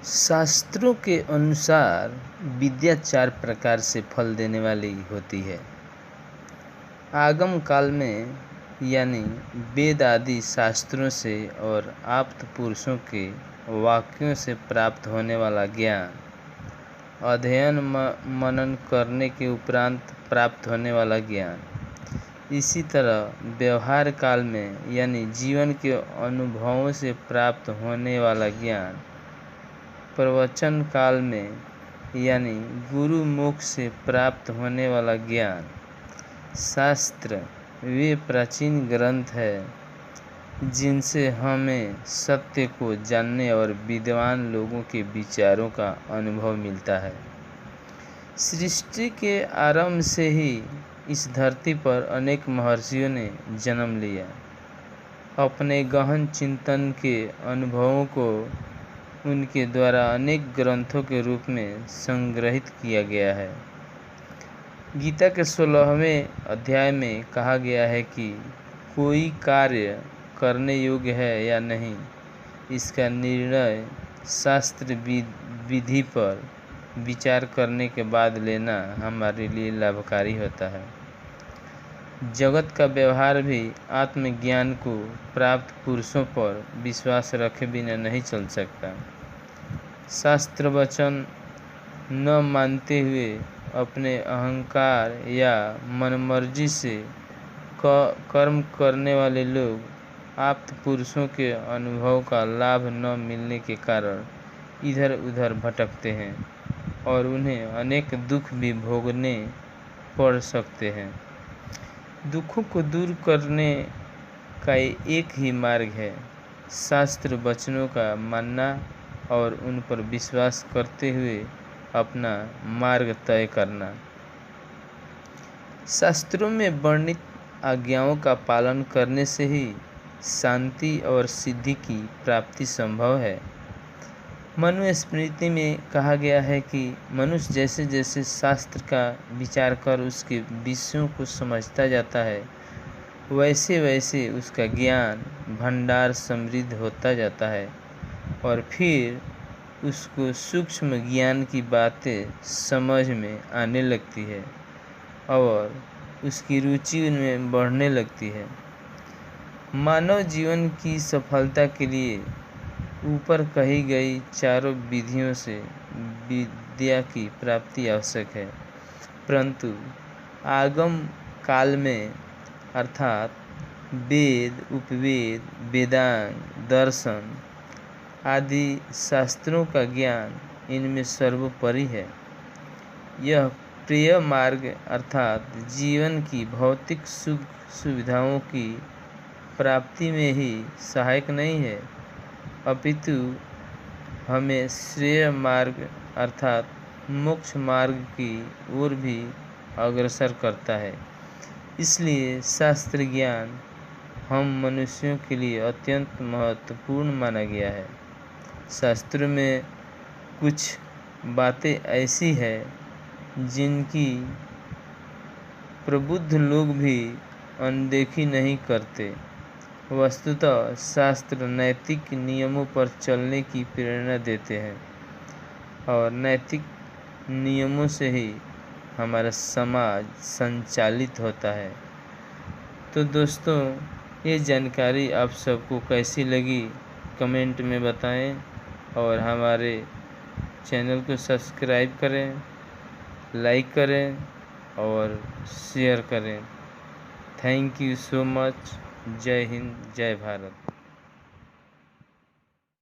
शास्त्रों के अनुसार विद्या 4 प्रकार से फल देने वाली होती है। आगम काल में यानी वेद आदि शास्त्रों से और आप्त पुरुषों के वाक्यों से प्राप्त होने वाला ज्ञान, अध्ययन मनन करने के उपरांत प्राप्त होने वाला ज्ञान, इसी तरह व्यवहार काल में यानी जीवन के अनुभवों से प्राप्त होने वाला ज्ञान, प्रवचन काल में यानी गुरु मुख से प्राप्त होने वाला ज्ञान। शास्त्र वे प्राचीन ग्रंथ हैं जिनसे हमें सत्य को जानने और विद्वान लोगों के विचारों का अनुभव मिलता है। सृष्टि के आरंभ से ही इस धरती पर अनेक महर्षियों ने जन्म लिया। अपने गहन चिंतन के अनुभवों को उनके द्वारा अनेक ग्रंथों के रूप में संग्रहित किया गया है। गीता के 16वें अध्याय में कहा गया है कि कोई कार्य करने योग्य है या नहीं, इसका निर्णय शास्त्र विधि पर विचार करने के बाद लेना हमारे लिए लाभकारी होता है। जगत का व्यवहार भी आत्मज्ञान को प्राप्त पुरुषों पर विश्वास रखे बिना नहीं चल सकता। शास्त्र वचन न मानते हुए अपने अहंकार या मनमर्जी से कर्म करने वाले लोग आप्त पुरुषों के अनुभव का लाभ न मिलने के कारण इधर उधर भटकते हैं और उन्हें अनेक दुख भी भोगने पड़ सकते हैं। दुखों को दूर करने का एक ही मार्ग है शास्त्र वचनों का मानना और उन पर विश्वास करते हुए अपना मार्ग तय करना। शास्त्रों में वर्णित आज्ञाओं का पालन करने से ही शांति और सिद्धि की प्राप्ति संभव है। मनुस्मृति में कहा गया है कि मनुष्य जैसे जैसे शास्त्र का विचार कर उसके विषयों को समझता जाता है, वैसे वैसे उसका ज्ञान भंडार समृद्ध होता जाता है और फिर उसको सूक्ष्म ज्ञान की बातें समझ में आने लगती है और उसकी रुचि उनमें बढ़ने लगती है। मानव जीवन की सफलता के लिए ऊपर कही गई चारों विधियों से विद्या की प्राप्ति आवश्यक है, परंतु आगम काल में अर्थात वेद, उपवेद, वेदांग, दर्शन आदि शास्त्रों का ज्ञान इनमें सर्वोपरि है। यह प्रिय मार्ग अर्थात जीवन की भौतिक सुख सुविधाओं की प्राप्ति में ही सहायक नहीं है, अपितु हमें श्रेय मार्ग अर्थात मोक्ष मार्ग की ओर भी अग्रसर करता है। इसलिए शास्त्र ज्ञान हम मनुष्यों के लिए अत्यंत महत्वपूर्ण माना गया है। शास्त्रों में कुछ बातें ऐसी हैं जिनकी प्रबुद्ध लोग भी अनदेखी नहीं करते। वस्तुतः शास्त्र नैतिक नियमों पर चलने की प्रेरणा देते हैं और नैतिक नियमों से ही हमारा समाज संचालित होता है। तो दोस्तों, ये जानकारी आप सबको कैसी लगी कमेंट में बताएं और हमारे चैनल को सब्सक्राइब करें, लाइक करें और शेयर करें। Thank you so much. जय हिंद, जय भारत।